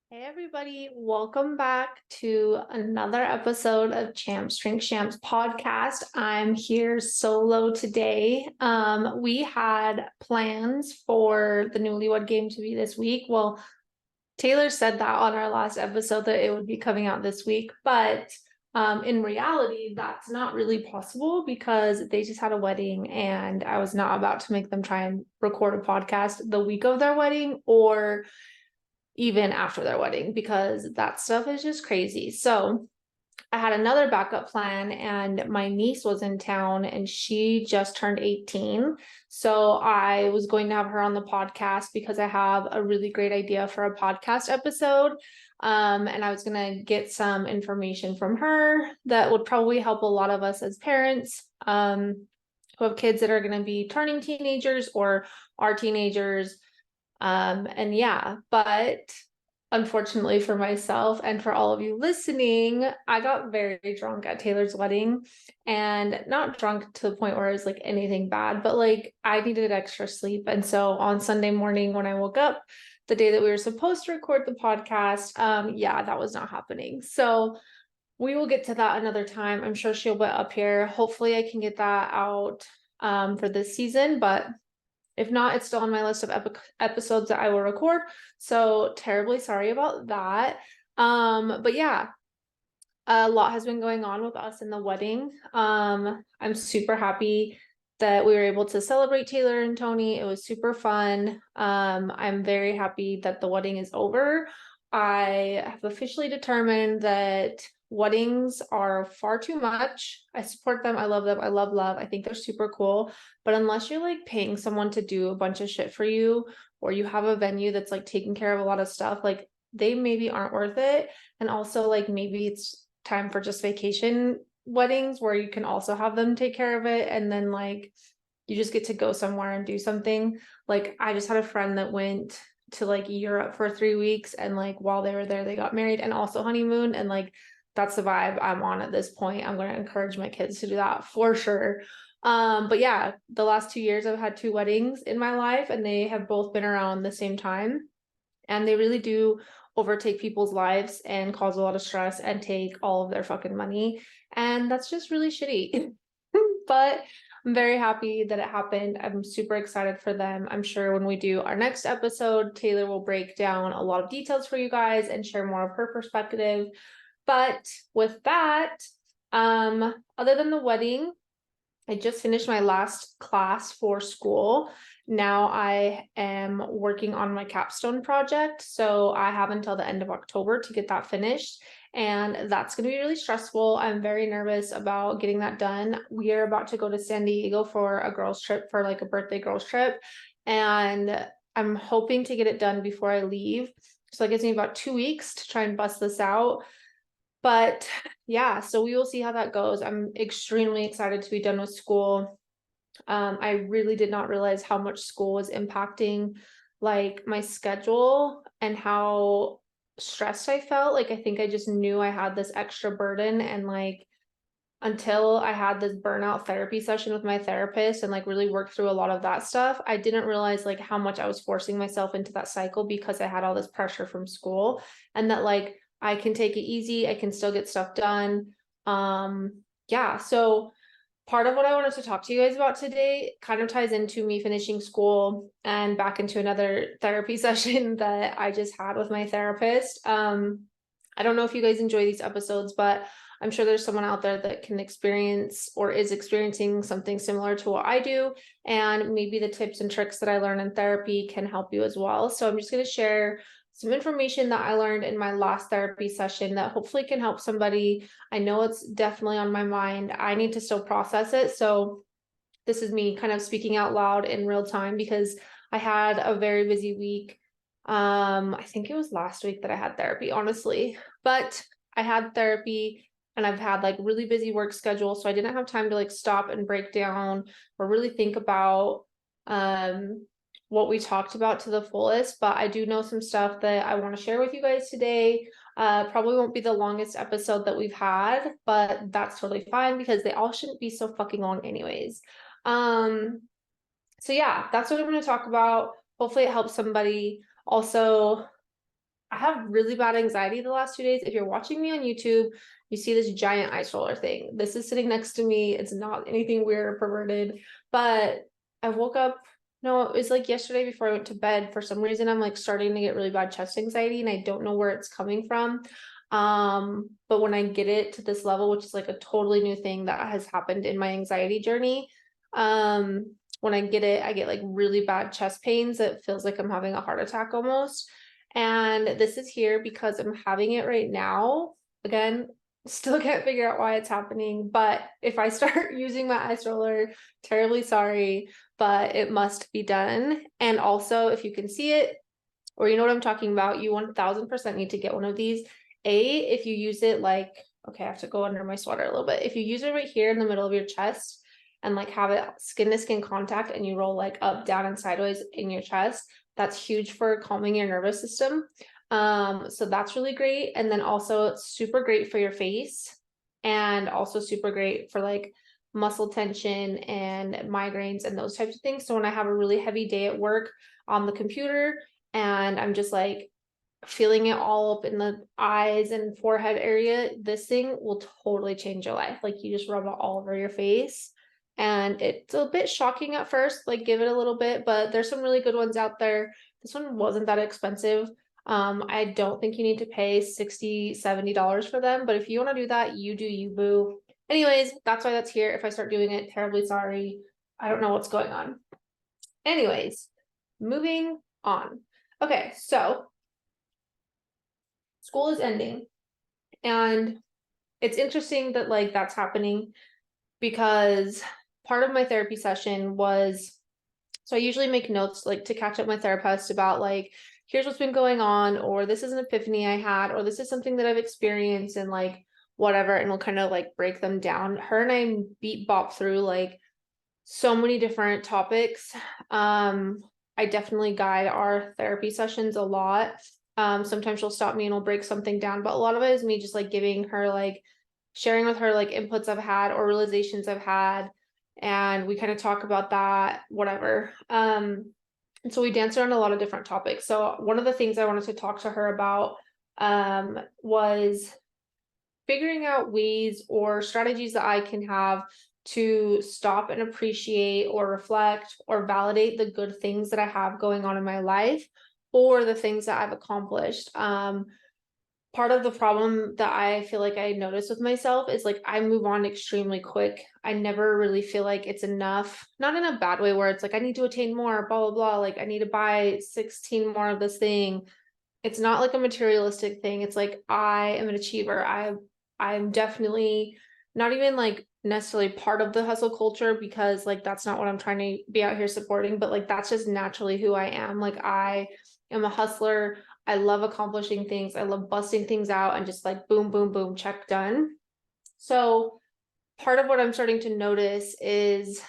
Hey everybody, welcome back to another episode of Champs Drink Champs podcast. I'm here solo today. We had plans for the newlywed game to be this week. Well, Taylor said that on our last episode that it would be coming out this week, but in reality, that's not really possible because they just had a wedding and I was not about to make them try and record a podcast the week of their wedding or even after their wedding because that stuff is just crazy. So I had another backup plan, and my niece was in town and she just turned 18. So I was going to have her on the podcast because I have a really great idea for a podcast episode. And I was going to get some information from her that would probably help a lot of us as parents who have kids that are going to be turning teenagers or are teenagers. And yeah, but unfortunately for myself and for all of you listening, I got very drunk at Taylor's wedding, and not drunk to the point where it was like anything bad, but like I needed extra sleep. And so on Sunday morning when I woke up, the day that we were supposed to record the podcast, yeah, that was not happening. So we will get to that another time. I'm sure she'll be up here. Hopefully I can get that out for this season, but if not, it's still on my list of episodes that I will record. So terribly sorry about that. But yeah, a lot has been going on with us in the wedding. I'm super happy that we were able to celebrate Taylor and Tony. It was super fun. I'm very happy that the wedding is over. I have officially determined that weddings are far too much. I support them. I love them. I love love. I think they're super cool. But unless you're like paying someone to do a bunch of shit for you, or you have a venue that's like taking care of a lot of stuff, like they maybe aren't worth it. And also, like, maybe it's time for just vacation weddings where you can also have them take care of it. And then, like, you just get to go somewhere and do something. Like, I just had a friend that went to like Europe for 3 weeks, and like while they were there, they got married and also honeymoon. And like, that's the vibe I'm on at this point. I'm going to encourage my kids to do that for sure. But yeah, the last 2 years I've had two weddings in my life, and they have both been around the same time. And they really do overtake people's lives and cause a lot of stress and take all of their fucking money. And that's just really shitty. But I'm very happy that it happened. I'm super excited for them. I'm sure when we do our next episode, Taylor will break down a lot of details for you guys and share more of her perspective. But with that, other than the wedding, I just finished my last class for school. Now I am working on my capstone project. So I have until the end of October to get that finished. And that's going to be really stressful. I'm very nervous about getting that done. We are about to go to San Diego for a girls' trip, for like a birthday girls' trip. And I'm hoping to get it done before I leave. So that gives me about 2 weeks to try and bust this out. But yeah, so we will see how that goes. I'm extremely excited to be done with school. I really did not realize how much school was impacting like my schedule and how stressed I felt. Like, I think I just knew I had this extra burden, and like until I had this burnout therapy session with my therapist and like really worked through a lot of that stuff, I didn't realize like how much I was forcing myself into that cycle because I had all this pressure from school, and that like I can take it easy, I can still get stuff done. Yeah, so part of what I wanted to talk to you guys about today kind of ties into me finishing school and back into another therapy session that I just had with my therapist. I don't know if you guys enjoy these episodes, but I'm sure there's someone out there that can experience or is experiencing something similar to what I do. And maybe the tips and tricks that I learn in therapy can help you as well. So I'm just going to share some information that I learned in my last therapy session that hopefully can help somebody. I know it's definitely on my mind. I need to still process it. So this is me kind of speaking out loud in real time because I had a very busy week. I think it was last week that I had therapy, honestly, but I had therapy and I've had like really busy work schedule. So I didn't have time to like stop and break down or really think about what we talked about to the fullest. But I do know some stuff that I want to share with you guys today. Probably won't be the longest episode that we've had, but that's totally fine because they all shouldn't be so fucking long anyways. So yeah, that's what I'm going to talk about. Hopefully it helps somebody. Also, I have really bad anxiety the last 2 days. If you're watching me on YouTube, you see this giant ice roller thing. This is sitting next to me. It's not anything weird or perverted, but I woke up. No, it was like yesterday before I went to bed. For some reason, I'm like starting to get really bad chest anxiety, and I don't know where it's coming from. But when I get it to this level, which is like a totally new thing that has happened in my anxiety journey, when I get it, I get like really bad chest pains. It feels like I'm having a heart attack almost. And this is here because I'm having it right now. Again, still can't figure out why it's happening. But if I start using my ice roller, terribly sorry, but it must be done. And also, if you can see it, or you know what I'm talking about, you 1000% need to get one of these. If you use it like, okay, I have to go under my sweater a little bit. If you use it right here in the middle of your chest and like have it skin to skin contact and you roll like up, down, and sideways in your chest, that's huge for calming your nervous system. So that's really great. And then also it's super great for your face and also super great for like muscle tension and migraines and those types of things. So when I have a really heavy day at work on the computer and I'm just like feeling it all up in the eyes and forehead area, this thing will totally change your life. Like you just rub it all over your face. And it's a bit shocking at first, like give it a little bit, but there's some really good ones out there. This one wasn't that expensive. I don't think you need to pay $60-$70 for them, but if you want to do that, you do you, boo. Anyways, that's why that's here. If I start doing it, terribly sorry. I don't know what's going on. Anyways, moving on. Okay, so school is ending, and it's interesting that like that's happening because part of my therapy session was, so I usually make notes like to catch up my therapist about like, here's what's been going on, or this is an epiphany I had, or this is something that I've experienced, and like whatever, and we'll kind of like break them down. Her and I beat bop through like so many different topics. I definitely guide our therapy sessions a lot. Sometimes she'll stop me and we'll break something down, but a lot of it is me just like giving her like sharing with her like inputs I've had or realizations I've had, and we kind of talk about that, whatever. And so we dance around a lot of different topics. So one of the things I wanted to talk to her about was figuring out ways or strategies that I can have to stop and appreciate or reflect or validate the good things that I have going on in my life or the things that I've accomplished. Part of the problem that I feel like I notice with myself is like I move on extremely quick. I never really feel like it's enough, not in a bad way where it's like I need to attain more, blah, blah, blah. Like I need to buy 16 more of this thing. It's not like a materialistic thing. It's like I am an achiever. I'm definitely not even like necessarily part of the hustle culture because like that's not what I'm trying to be out here supporting, but like that's just naturally who I am. Like I am a hustler. I love accomplishing things. I love busting things out and just like boom, boom, boom, check, done. So part of what I'm starting to notice is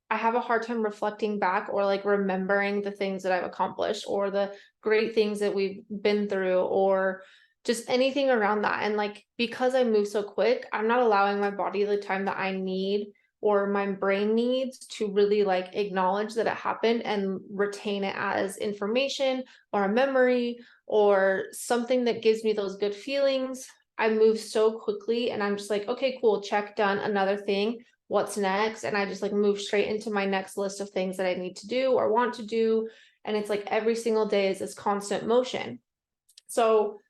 I have a hard time reflecting back or like remembering the things that I've accomplished or the great things that we've been through or just anything around that. And like because I move so quick, I'm not allowing my body the time that I need or my brain needs to really like acknowledge that it happened and retain it as information or a memory or something that gives me those good feelings. I move so quickly and I'm just like, okay, cool, check, done, another thing. What's next? And I just like move straight into my next list of things that I need to do or want to do. And it's like every single day is this constant motion. So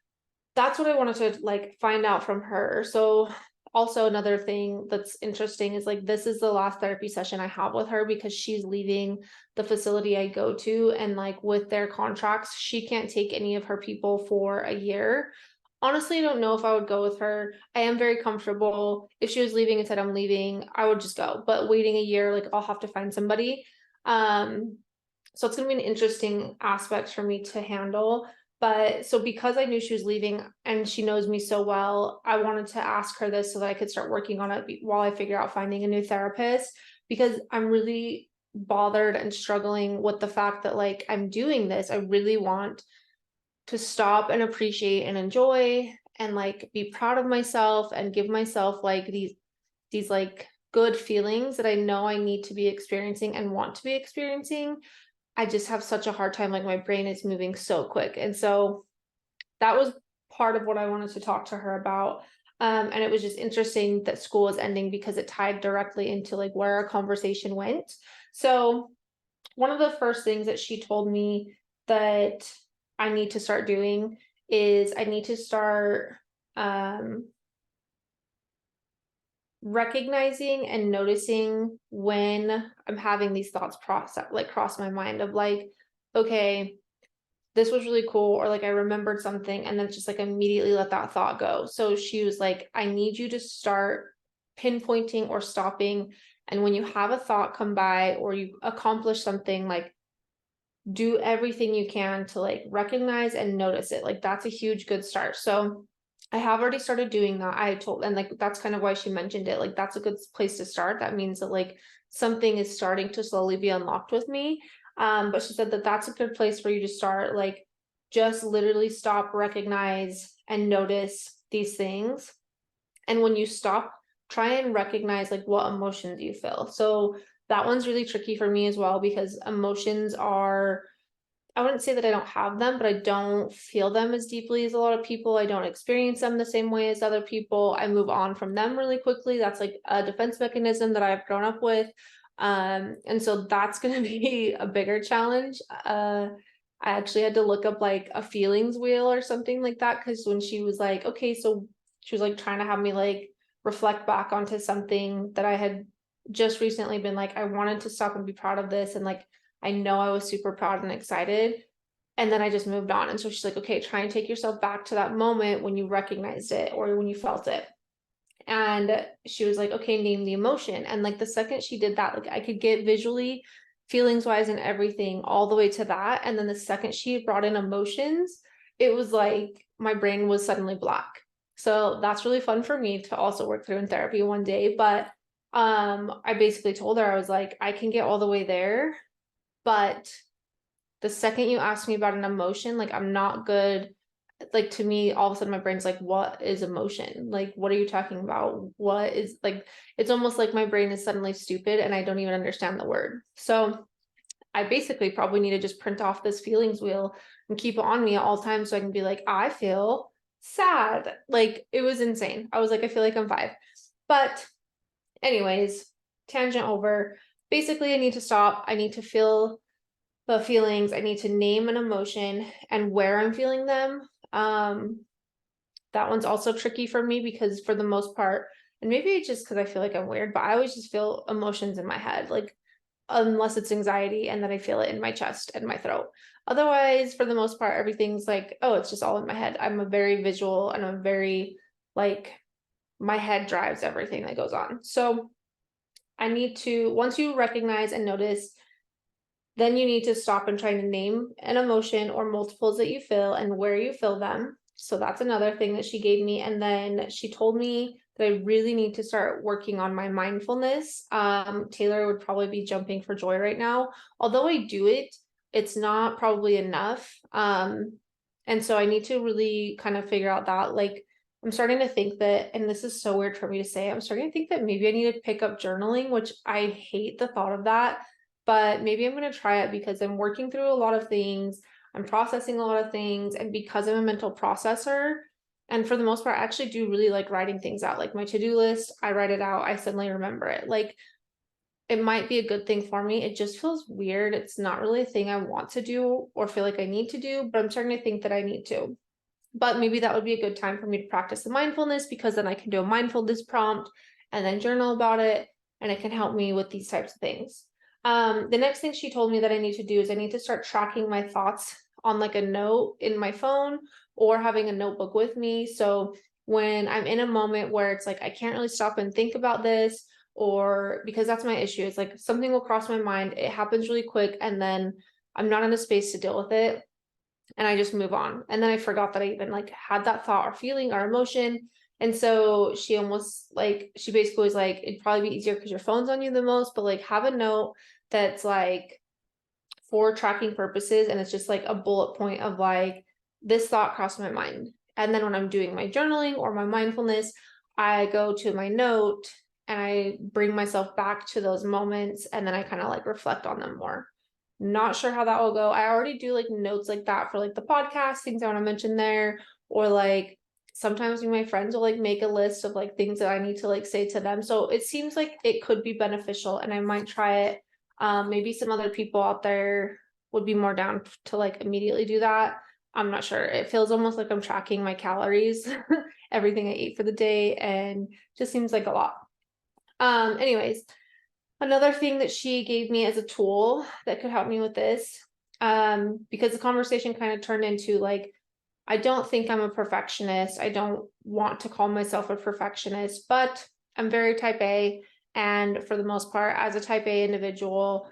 that's what I wanted to like find out from her. So also another thing that's interesting is like this is the last therapy session I have with her because she's leaving the facility I go to, and like with their contracts she can't take any of her people for a year. Honestly, I don't know if I would go with her. I am very comfortable. If she was leaving and said I'm leaving, I would just go, but waiting a year, like I'll have to find somebody. So it's going to be an interesting aspect for me to handle. But so because I knew she was leaving and she knows me so well, I wanted to ask her this so that I could start working on it while I figure out finding a new therapist, because I'm really bothered and struggling with the fact that like I'm doing this. I really want to stop and appreciate and enjoy and like be proud of myself and give myself like these like good feelings that I know I need to be experiencing and want to be experiencing. I just have such a hard time, like my brain is moving so quick. And so that was part of what I wanted to talk to her about. And it was just interesting that school was ending because it tied directly into like where our conversation went. So one of the first things that she told me that I need to start doing is I need to start um, recognizing and noticing when I'm having these thoughts process like cross my mind of like, okay, this was really cool, or like I remembered something and then just like immediately let that thought go. So she was like, I need you to start pinpointing or stopping. And when you have a thought come by or you accomplish something, like do everything you can to like recognize and notice it. Like that's a huge good start. So I have already started doing that. I told, and like that's kind of why she mentioned it. Like that's a good place to start. That means that like something is starting to slowly be unlocked with me. But she said that that's a good place for you to start. Like just literally stop, recognize, and notice these things. And when you stop, try and recognize like what emotions you feel. So that one's really tricky for me as well because emotions are, I wouldn't say that I don't have them, but I don't feel them as deeply as a lot of people. I don't experience them the same way as other people. I move on from them really quickly. That's like a defense mechanism that I've grown up with. And so that's going to be a bigger challenge. I actually had to look up like a feelings wheel or something like that because when she was like, okay, so she was like trying to have me like reflect back onto something that I had just recently been like, I wanted to stop and be proud of this. And like, I know I was super proud and excited. And then I just moved on. And so she's like, okay, try and take yourself back to that moment when you recognized it or when you felt it. And she was like, okay, name the emotion. And like the second she did that, like I could get visually, feelings wise, and everything all the way to that. And then the second she brought in emotions, it was like my brain was suddenly black. So that's really fun for me to also work through in therapy one day. But I basically told her, I was like, I can get all the way there, but the second you ask me about an emotion, like I'm not good. Like to me, all of a sudden my brain's like, what is emotion? Like, what are you talking about? What is like, it's almost like my brain is suddenly stupid and I don't even understand the word. So I basically probably need to just print off this feelings wheel and keep it on me at all times so I can be like, I feel sad. Like it was insane. I was like, I feel like I'm 5. But anyways, tangent over. Basically, I need to stop. I need to feel the feelings. I need to name an emotion and where I'm feeling them. That one's also tricky for me because for the most part, and maybe it's just because I feel like I'm weird, but I always just feel emotions in my head, like unless it's anxiety and then I feel it in my chest and my throat. Otherwise, for the most part, everything's like, oh, it's just all in my head. I'm a very visual and I'm very like my head drives everything that goes on. So I need to, once you recognize and notice, then you need to stop and try to name an emotion or multiples that you feel and where you feel them. So that's another thing that she gave me. And then she told me that I really need to start working on my mindfulness. Taylor would probably be jumping for joy right now. Although I do it, it's not probably enough. And so I need to really kind of figure out that, like, I'm starting to think that, and this is so weird for me to say, I'm starting to think that maybe I need to pick up journaling, which I hate the thought of that, but maybe I'm going to try it because I'm working through a lot of things. I'm processing a lot of things. And because I'm a mental processor, and for the most part, I actually do really like writing things out. Like my to-do list, I write it out, I suddenly remember it. Like it might be a good thing for me. It just feels weird. It's not really a thing I want to do or feel like I need to do, but I'm starting to think that I need to. But maybe that would be a good time for me to practice the mindfulness because then I can do a mindfulness prompt and then journal about it, and it can help me with these types of things. The next thing she told me that I need to do is I need to start tracking my thoughts on like a note in my phone or having a notebook with me. So when I'm in a moment where it's like I can't really stop and think about this, or because that's my issue, it's like something will cross my mind, it happens really quick, and then I'm not in a space to deal with it and I just move on. And then I forgot that I even like had that thought or feeling or emotion. And so she almost like, she basically was like, it'd probably be easier because your phone's on you the most, but like have a note that's like for tracking purposes. And it's just like a bullet point of like, this thought crossed my mind. And then when I'm doing my journaling or my mindfulness, I go to my note and I bring myself back to those moments and then I kind of like reflect on them more. Not sure how that will go. I already do like notes like that for like the podcast, things I want to mention there, or like sometimes my friends will like make a list of like things that I need to like say to them. So it seems like it could be beneficial and I might try it. Maybe some other people out there would be more down to like immediately do that. I'm not sure. It feels almost like I'm tracking my calories, everything I ate for the day, and just seems like a lot. Anyways, another thing that she gave me as a tool that could help me with this, because the conversation kind of turned into like, I don't think I'm a perfectionist. I don't want to call myself a perfectionist, but I'm very type A. And for the most part, as a type A individual,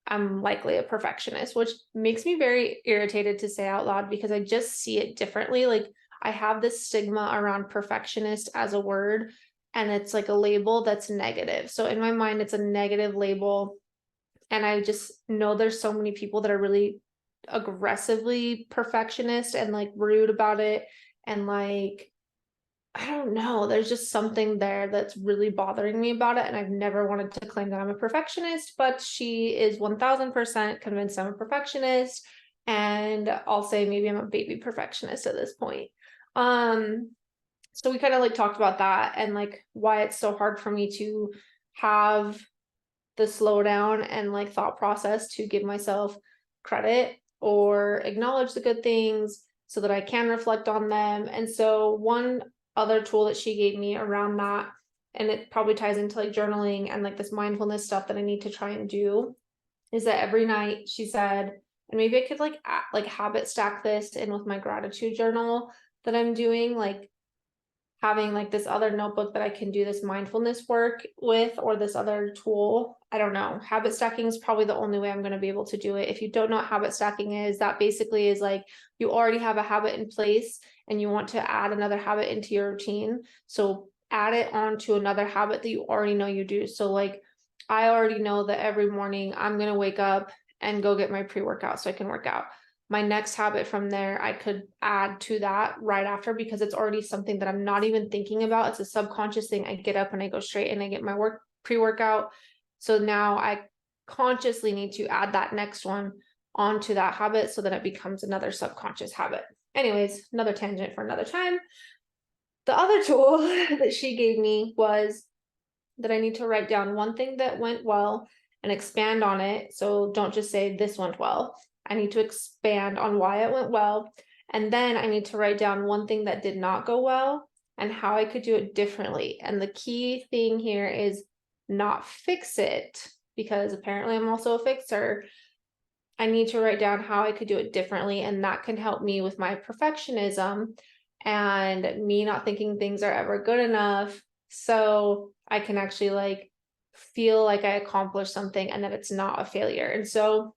I'm likely a perfectionist, which makes me very irritated to say out loud because I just see it differently. Like I have this stigma around perfectionist as a word, and it's like a label that's negative. So in my mind, it's a negative label. And I just know there's so many people that are really aggressively perfectionist and like rude about it. And like, I don't know, there's just something there that's really bothering me about it. And I've never wanted to claim that I'm a perfectionist, but she is 1000% convinced I'm a perfectionist. And I'll say maybe I'm a baby perfectionist at this point. Um, so we kind of like talked about that and like why it's so hard for me to have the slowdown and like thought process to give myself credit or acknowledge the good things so that I can reflect on them. And so one other tool that she gave me around that, and it probably ties into like journaling and like this mindfulness stuff that I need to try and do, is that every night she said, and maybe I could like habit stack this in with my gratitude journal that I'm doing, like having like this other notebook that I can do this mindfulness work with, or this other tool. I don't know. Habit stacking is probably the only way I'm going to be able to do it. If you don't know what habit stacking is, that basically is like you already have a habit in place and you want to add another habit into your routine. So add it on to another habit that you already know you do. So like I already know that every morning I'm going to wake up and go get my pre-workout so I can work out. My next habit from there, I could add to that right after because it's already something that I'm not even thinking about. It's a subconscious thing. I get up and I go straight and I get my pre-workout. So now I consciously need to add that next one onto that habit so that it becomes another subconscious habit. Anyways, another tangent for another time. The other tool that she gave me was that I need to write down one thing that went well and expand on it. So don't just say this went well. I need to expand on why it went well. And then I need to write down one thing that did not go well and how I could do it differently. And the key thing here is not fix it, because apparently I'm also a fixer. I need to write down how I could do it differently. And that can help me with my perfectionism and me not thinking things are ever good enough. So I can actually like feel like I accomplished something and that it's not a failure. And so,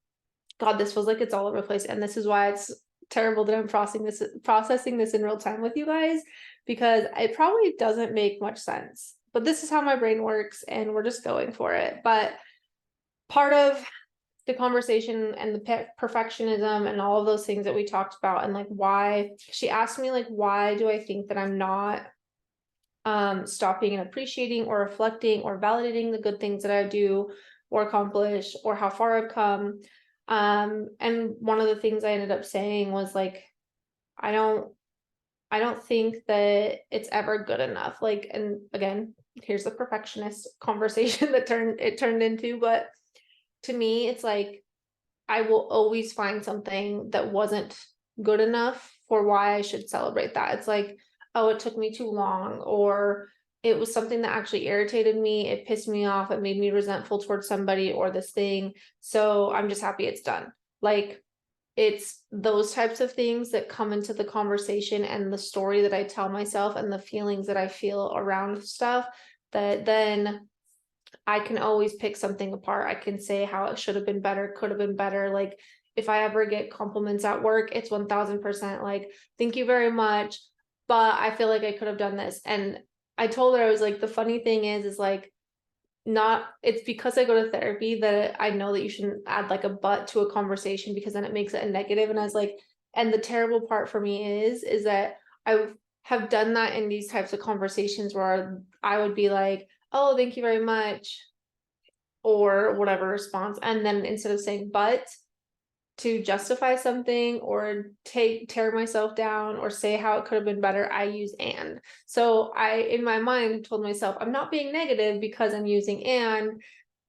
God, this feels like it's all over the place. And this is why it's terrible that I'm processing this in real time with you guys, because it probably doesn't make much sense. But this is how my brain works, and we're just going for it. But part of the conversation and the perfectionism and all of those things that we talked about, and like why she asked me like, why do I think that I'm not stopping and appreciating or reflecting or validating the good things that I do or accomplish or how far I've come. And one of the things I ended up saying was like, I don't think that it's ever good enough. Like, and again, here's the perfectionist conversation that turned into, but to me, it's like I will always find something that wasn't good enough for why I should celebrate that. It's like, oh, it took me too long, or it was something that actually irritated me. It pissed me off. It made me resentful towards somebody or this thing. So I'm just happy it's done. Like, it's those types of things that come into the conversation and the story that I tell myself and the feelings that I feel around stuff that then I can always pick something apart. I can say how it should have been better, could have been better. Like if I ever get compliments at work, it's 1000% like, thank you very much, but I feel like I could have done this. And I told her, I was like, the funny thing is like, not, it's because I go to therapy that I know that you shouldn't add like a but to a conversation because then it makes it a negative. And I was like, and the terrible part for me is that I have done that in these types of conversations where I would be like, oh, thank you very much. or whatever response. And then instead of saying but, to justify something or tear myself down or say how it could have been better, I use and. So I, in my mind, told myself I'm not being negative because I'm using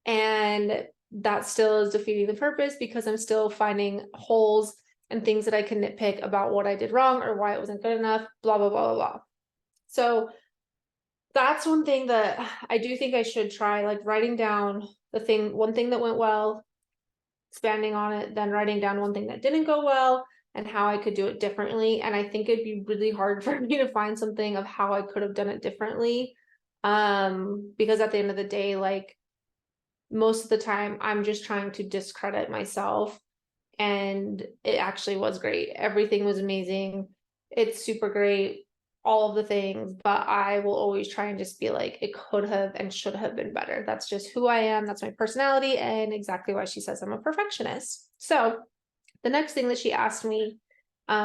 and that still is defeating the purpose because I'm still finding holes and things that I can nitpick about what I did wrong or why it wasn't good enough, blah, blah, blah, blah, blah. So that's one thing that I do think I should try, like writing down one thing that went well, expanding on it, then writing down one thing that didn't go well and how I could do it differently. And I think it'd be really hard for me to find something of how I could have done it differently. Because at the end of the day, like most of the time I'm just trying to discredit myself, and it actually was great. Everything was amazing. It's super great, all of the things, but I will always try and just be like, it could have and should have been better. That's just who I am. That's my personality, and exactly why she says I'm a perfectionist. So the next thing that she asked me,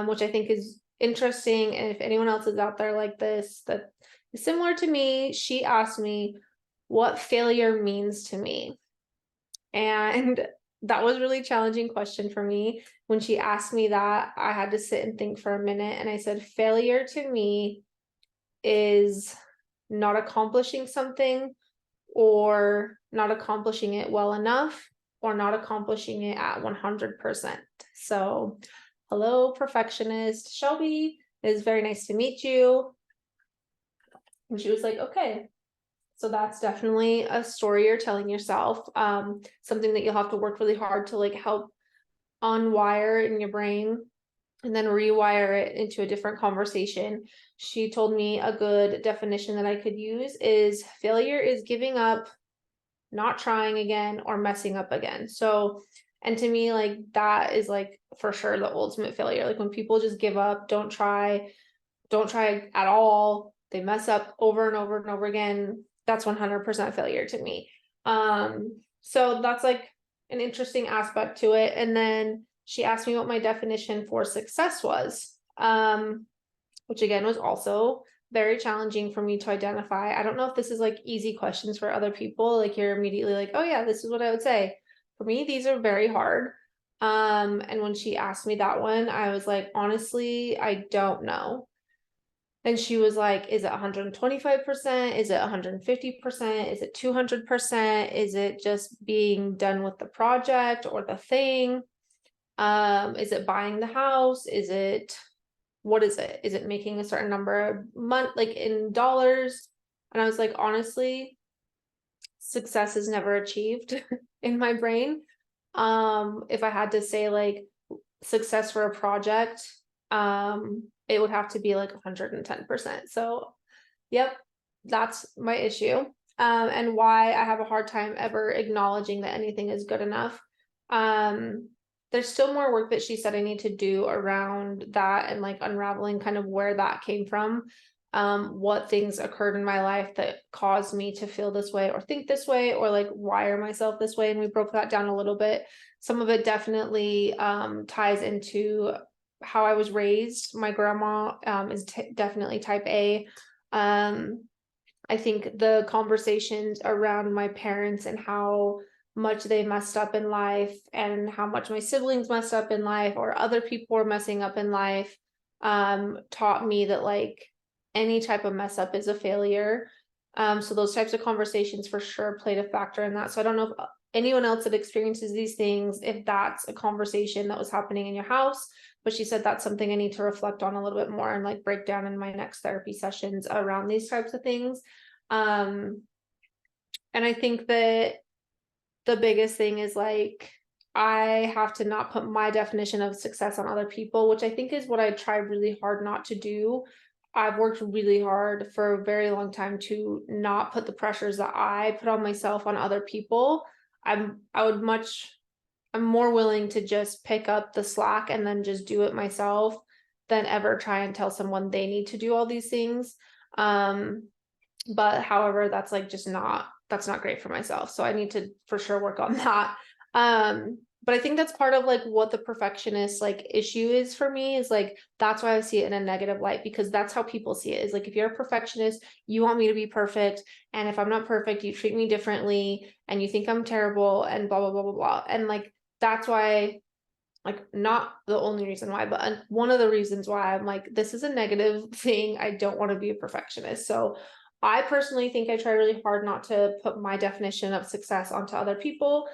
which I think is interesting, and if anyone else is out there like this, that is similar to me, she asked me what failure means to me. And that was a really challenging question for me. When she asked me that, I had to sit and think for a minute. And I said, failure to me is not accomplishing something, or not accomplishing it well enough, or not accomplishing it at 100%. So, hello, perfectionist Shelby. It is very nice to meet you. And she was like, okay, so that's definitely a story you're telling yourself, something that you'll have to work really hard to like help unwire in your brain and then rewire it into a different conversation. She told me a good definition that I could use is failure is giving up, not trying again, or messing up again. So, and to me, like that is like for sure the ultimate failure. Like when people just give up, don't try at all, they mess up over and over and over again, that's 100% failure to me. So that's like an interesting aspect to it. And then she asked me what my definition for success was, which again was also very challenging for me to identify. I don't know if this is like easy questions for other people, like you're immediately like, oh yeah, this is what I would say. For me, these are very hard. And when she asked me that one, I was like, honestly, I don't know. And she was like, is it 125%? Is it 150%? Is it 200%? Is it just being done with the project or the thing? Is it buying the house? What is it? Is it making a certain number of month, like in dollars? And I was like, honestly, success is never achieved in my brain. If I had to say like success for a project, it would have to be like 110%. So, yep, that's my issue. And why I have a hard time ever acknowledging that anything is good enough. There's still more work that she said I need to do around that and like unraveling kind of where that came from. What things occurred in my life that caused me to feel this way or think this way or like wire myself this way. And we broke that down a little bit. Some of it definitely ties into how I was raised. My grandma is definitely type A. I think the conversations around my parents and how much they messed up in life and how much my siblings messed up in life or other people were messing up in life taught me that like any type of mess up is a failure. So those types of conversations for sure played a factor in that. So I don't know if anyone else that experiences these things, if that's a conversation that was happening in your house, but she said that's something I need to reflect on a little bit more and like break down in my next therapy sessions around these types of things. And I think that the biggest thing is like, I have to not put my definition of success on other people, which I think is what I try really hard not to do. I've worked really hard for a very long time to not put the pressures that I put on myself on other people. I'm more willing to just pick up the slack and then just do it myself than ever try and tell someone they need to do all these things. But however, that's like just not, that's not great for myself. So I need to for sure work on that. but I think that's part of like what the perfectionist like issue is for me, is like that's why I see it in a negative light, because that's how people see it, is like if you're a perfectionist, you want me to be perfect, and if I'm not perfect, you treat me differently and you think I'm terrible and blah blah blah blah blah. And like that's why, like, not the only reason why, but one of the reasons why I'm like, this is a negative thing. I don't want to be a perfectionist. So I personally think I try really hard not to put my definition of success onto other people.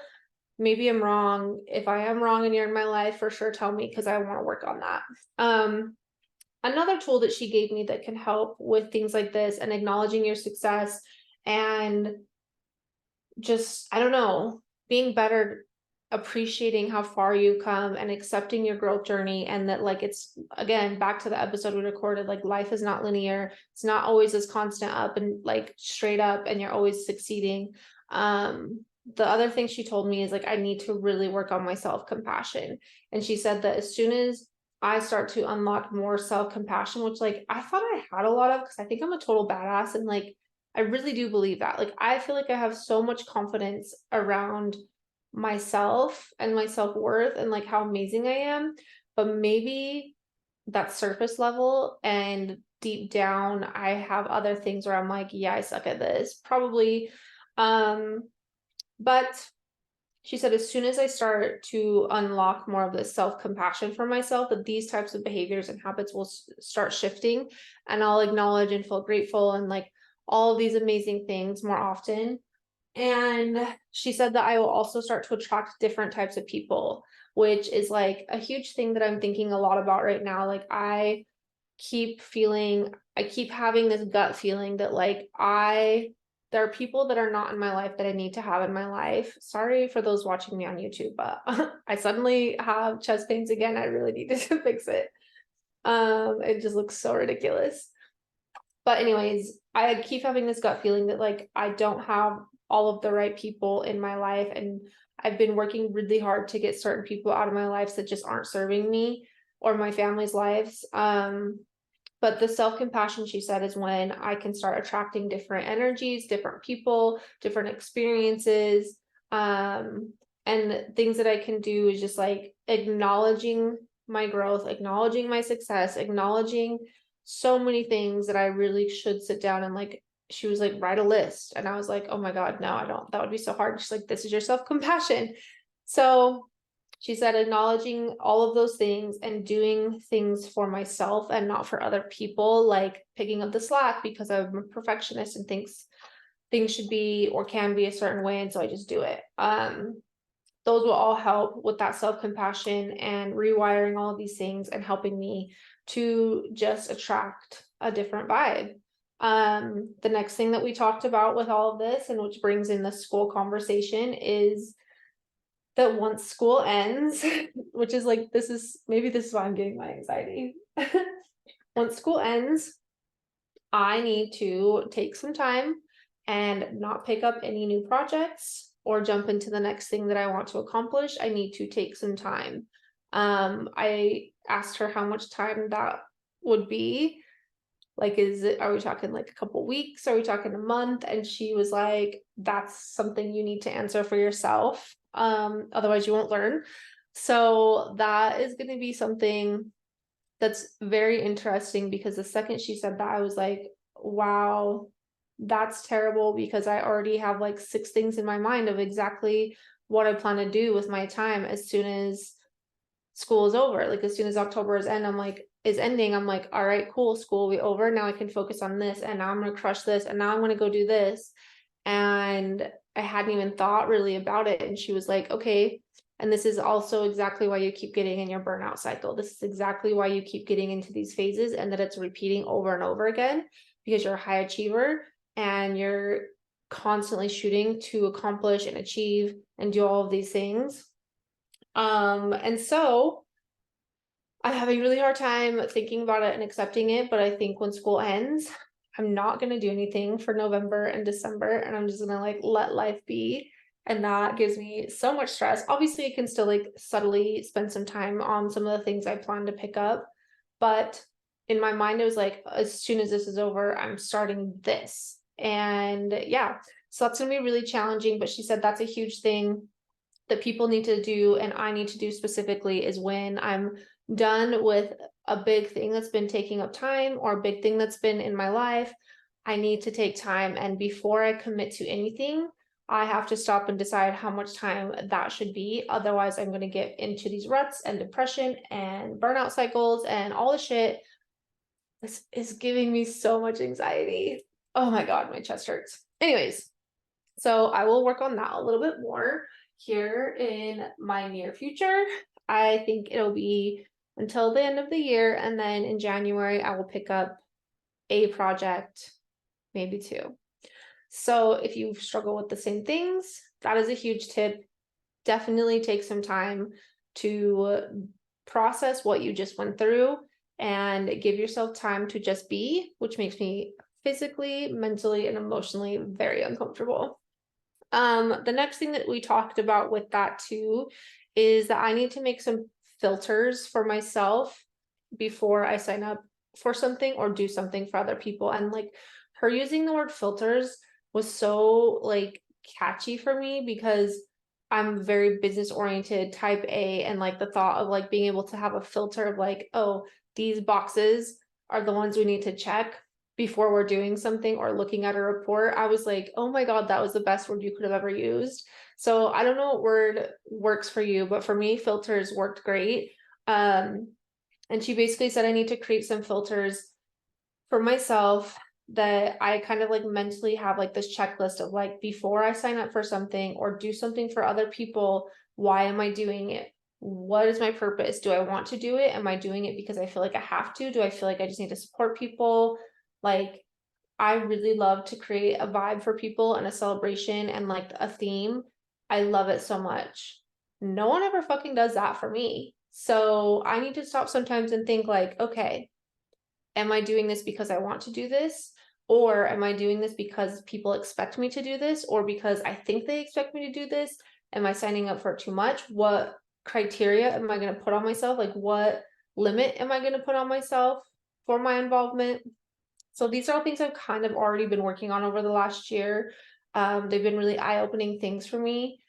Maybe I'm wrong. If I am wrong and you're in my life, for sure tell me, because I want to work on that. Another tool that she gave me that can help with things like this and acknowledging your success, and just, I don't know, being better, appreciating how far you come and accepting your growth journey. And that, like, it's again, back to the episode we recorded, like, life is not linear. It's not always this constant up and like straight up and you're always succeeding. The other thing she told me is like, I need to really work on my self-compassion. And she said that as soon as I start to unlock more self-compassion, which like I thought I had a lot of, because I think I'm a total badass, and like I really do believe that. Like, I feel like I have so much confidence around myself and my self-worth and like how amazing I am. But maybe that surface level, and deep down, I have other things where I'm like, yeah, I suck at this, probably. Um, but she said, as soon as I start to unlock more of this self-compassion for myself, that these types of behaviors and habits will start shifting, and I'll acknowledge and feel grateful and like all of these amazing things more often. And she said that I will also start to attract different types of people, which is like a huge thing that I'm thinking a lot about right now. Like, I keep having this gut feeling that like there are people that are not in my life that I need to have in my life. Sorry for those watching me on YouTube, but I suddenly have chest pains again. I really need to fix it. It just looks so ridiculous. But anyways, I keep having this gut feeling that like I don't have all of the right people in my life, and I've been working really hard to get certain people out of my lives that just aren't serving me or my family's lives. But the self-compassion, she said, is when I can start attracting different energies, different people, different experiences. And things that I can do is just like acknowledging my growth, acknowledging my success, acknowledging so many things that I really should sit down and like, she was like, write a list. And I was like, oh my God, no, I don't. That would be so hard. She's like, this is your self-compassion. So she said, acknowledging all of those things and doing things for myself and not for other people, like picking up the slack because I'm a perfectionist and thinks things should be or can be a certain way. And so I just do it. Those will all help with that self-compassion and rewiring all of these things and helping me to just attract a different vibe. The next thing that we talked about with all of this, and which brings in the school conversation, is that once school ends, which is like, this is why I'm getting my anxiety. Once school ends, I need to take some time and not pick up any new projects or jump into the next thing that I want to accomplish. I need to take some time. I asked her how much time that would be. Like, are we talking like a couple weeks? Are we talking a month? And she was like, that's something you need to answer for yourself. Otherwise you won't learn. So that is going to be something that's very interesting, because the second she said that, I was like, wow, that's terrible, because I already have like 6 things in my mind of exactly what I plan to do with my time as soon as school is over. Like, as soon as October is ending, I'm like, all right, cool, school will be over. Now I can focus on this, and now I'm gonna crush this, and now I'm gonna go do this. And I hadn't even thought really about it. And she was like, okay, and this is also exactly why you keep getting in your burnout cycle. This is exactly why you keep getting into these phases, and that it's repeating over and over again, because you're a high achiever and you're constantly shooting to accomplish and achieve and do all of these things. And so I'm having a really hard time thinking about it and accepting it, but I think when school ends, I'm not going to do anything for November and December, and I'm just going to like let life be. And that gives me so much stress. Obviously, I can still like subtly spend some time on some of the things I plan to pick up, but in my mind, it was like, as soon as this is over, I'm starting this. And yeah, so that's going to be really challenging. But she said that's a huge thing that people need to do and I need to do specifically is when I'm done with a big thing that's been taking up time or a big thing that's been in my life, I need to take time. And before I commit to anything, I have to stop and decide how much time that should be. Otherwise, I'm going to get into these ruts and depression and burnout cycles and all the shit. This is giving me so much anxiety. Oh my God, my chest hurts. Anyways, so I will work on that a little bit more here in my near future. I think it'll be until the end of the year. And then in January, I will pick up a project, maybe two. So if you struggle with the same things, that is a huge tip. Definitely take some time to process what you just went through and give yourself time to just be, which makes me physically, mentally, and emotionally very uncomfortable. The next thing that we talked about with that too is that I need to make some filters for myself before I sign up for something or do something for other people. And like her using the word filters was so like catchy for me because I'm very business oriented, type A, and like the thought of like being able to have a filter of like, oh, these boxes are the ones we need to check before we're doing something or looking at a report, I was like, oh my God, that was the best word you could have ever used. So I don't know what word works for you, but for me, filters worked great. And she basically said I need to create some filters for myself that I kind of like mentally have like this checklist of like before I sign up for something or do something for other people, why am I doing it? What is my purpose? Do I want to do it? Am I doing it because I feel like I have to? Do I feel like I just need to support people? Like, I really love to create a vibe for people and a celebration and like a theme. I love it so much. No one ever fucking does that for me. So I need to stop sometimes and think like, okay, am I doing this because I want to do this? Or am I doing this because people expect me to do this? Or because I think they expect me to do this? Am I signing up for too much? What criteria am I going to put on myself? Like, what limit am I going to put on myself for my involvement? So these are all things I've kind of already been working on over the last year. They've been really eye-opening things for me,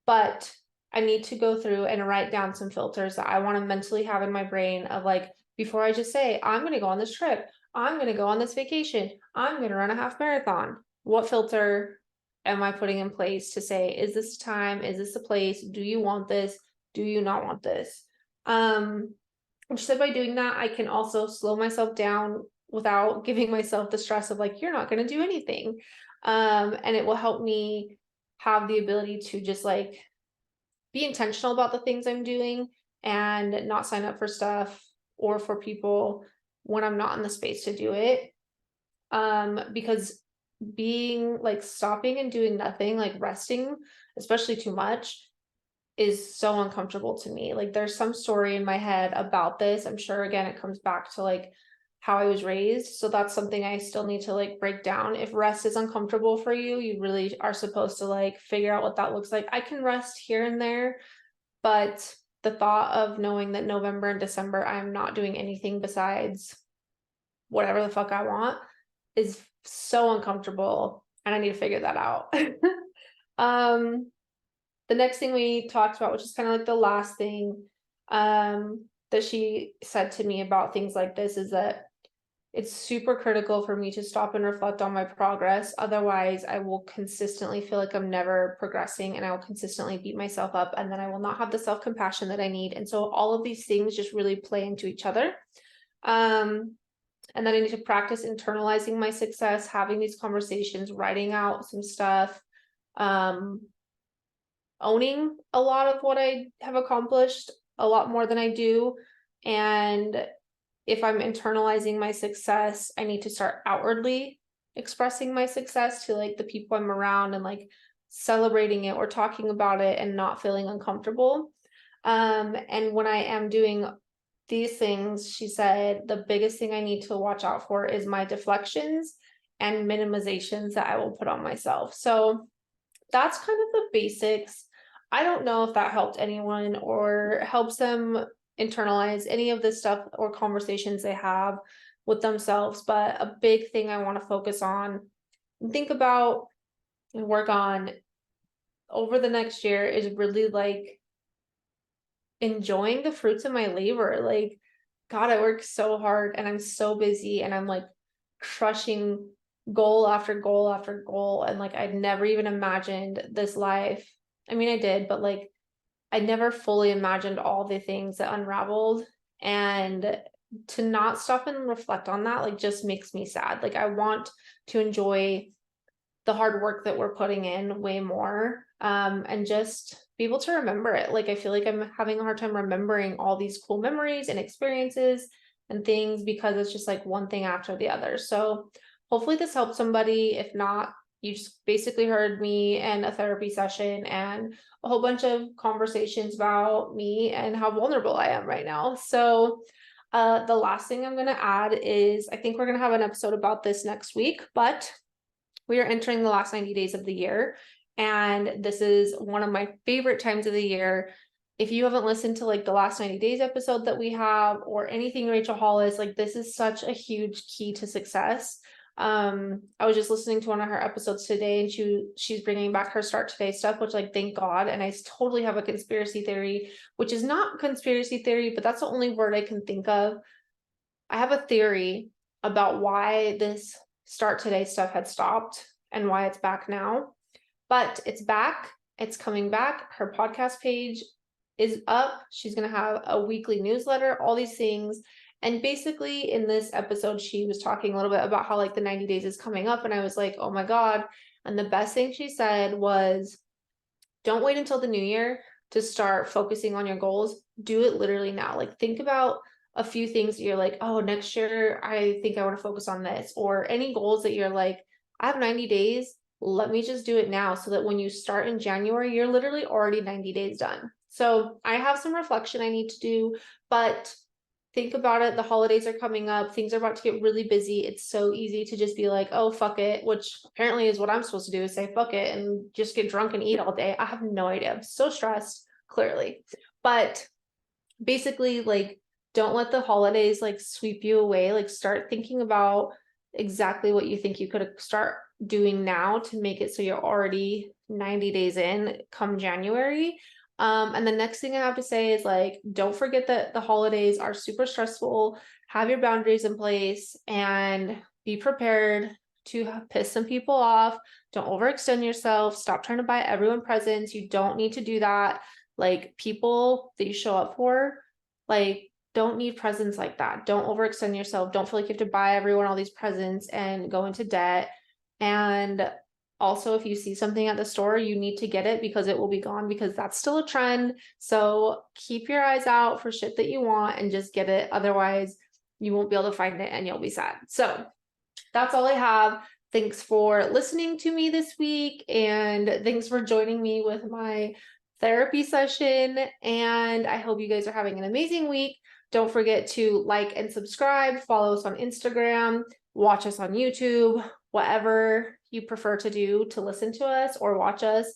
but I need to go through and write down some filters that I want to mentally have in my brain of like, before I just say, I'm going to go on this trip, I'm going to go on this vacation, I'm going to run a half marathon. What filter am I putting in place to say, is this time? Is this a place? Do you want this? Do you not want this? And she said by doing that, I can also slow myself down without giving myself the stress of like, you're not going to do anything. And it will help me have the ability to just like be intentional about the things I'm doing and not sign up for stuff or for people when I'm not in the space to do it. Because being like stopping and doing nothing, like resting, especially too much, is so uncomfortable to me. Like there's some story in my head about this. I'm sure again it comes back to like how I was raised. So that's something I still need to like break down. If rest is uncomfortable for you, you really are supposed to like figure out what that looks like. I can rest here and there, but the thought of knowing that November and December I'm not doing anything besides whatever the fuck I want is so uncomfortable and I need to figure that out. um the next thing we talked about, which is kind of like the last thing that she said to me about things like this, is that it's super critical for me to stop and reflect on my progress. Otherwise, I will consistently feel like I'm never progressing and I will consistently beat myself up and then I will not have the self-compassion that I need. And so all of these things just really play into each other. And then I need to practice internalizing my success, having these conversations, writing out some stuff, owning a lot of what I have accomplished, a lot more than I do. And if I'm internalizing my success, I need to start outwardly expressing my success to like the people I'm around and like celebrating it or talking about it and not feeling uncomfortable. And when I am doing these things, she said, the biggest thing I need to watch out for is my deflections and minimizations that I will put on myself. So that's kind of the basics. I don't know if that helped anyone or helps them internalize any of this stuff or conversations they have with themselves, but a big thing I want to focus on and think about and work on over the next year is really like enjoying the fruits of my labor. Like, God, I work so hard and I'm so busy and I'm like crushing goal after goal after goal. And like, I'd never even imagined this life. I mean, I did, but like, I never fully imagined all the things that unraveled. And to not stop and reflect on that, like, just makes me sad. Like, I want to enjoy the hard work that we're putting in way more, and just be able to remember it. Like, I feel like I'm having a hard time remembering all these cool memories and experiences and things because it's just like one thing after the other. So hopefully this helps somebody. If not, you just basically heard me and a therapy session and a whole bunch of conversations about me and how vulnerable I am right now. So the last thing I'm going to add is, I think we're going to have an episode about this next week, but we are entering the last 90 days of the year. And this is one of my favorite times of the year. If you haven't listened to like the last 90 days episode that we have or anything Rachel Hollis, like this is such a huge key to success. I was just listening to one of her episodes today and she's bringing back her start today stuff, which like, thank God. And I totally have a conspiracy theory, which is not conspiracy theory, but that's the only word I can think of. I have a theory about why this start today stuff had stopped and why it's back now. But it's back. It's coming back. Her podcast page is up. She's going to have a weekly newsletter, all these things. And basically in this episode, she was talking a little bit about how like the 90 days is coming up. And I was like, oh my God. And the best thing she said was, don't wait until the new year to start focusing on your goals. Do it literally now. Like, think about a few things that you're like, oh, next year, I think I want to focus on this, or any goals that you're like, I have 90 days. Let me just do it now so that when you start in January, you're literally already 90 days done. So I have some reflection I need to do, but think about it. The holidays are coming up. Things are about to get really busy. It's so easy to just be like, oh, fuck it, which apparently is what I'm supposed to do, is say fuck it and just get drunk and eat all day. I have no idea. I'm so stressed, clearly. But basically, like, don't let the holidays like sweep you away. Like, start thinking about exactly what you think you could start doing now to make it so you're already 90 days in come January. And the next thing I have to say is, like, don't forget that the holidays are super stressful. Have your boundaries in place and be prepared to piss some people off. Don't overextend yourself. Stop trying to buy everyone presents. You don't need to do that. Like, people that you show up for, like, don't need presents like that. Don't overextend yourself. Don't feel like you have to buy everyone all these presents and go into debt. And also, if you see something at the store, you need to get it because it will be gone, because that's still a trend. So keep your eyes out for shit that you want and just get it. Otherwise, you won't be able to find it and you'll be sad. So that's all I have. Thanks for listening to me this week, and thanks for joining me with my therapy session. And I hope you guys are having an amazing week. Don't forget to like and subscribe, follow us on Instagram, watch us on YouTube, whatever you prefer to do to listen to us or watch us.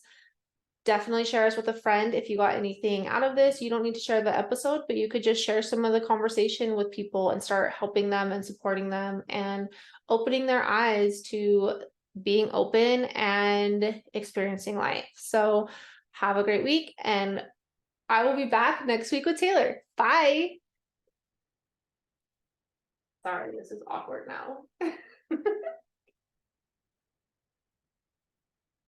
Definitely share us with a friend if you got anything out of this. You don't need to share the episode, but you could just share some of the conversation with people and start helping them and supporting them and opening their eyes to being open and experiencing life. So have a great week, and I will be back next week with Taylor. Bye. Sorry, this is awkward now.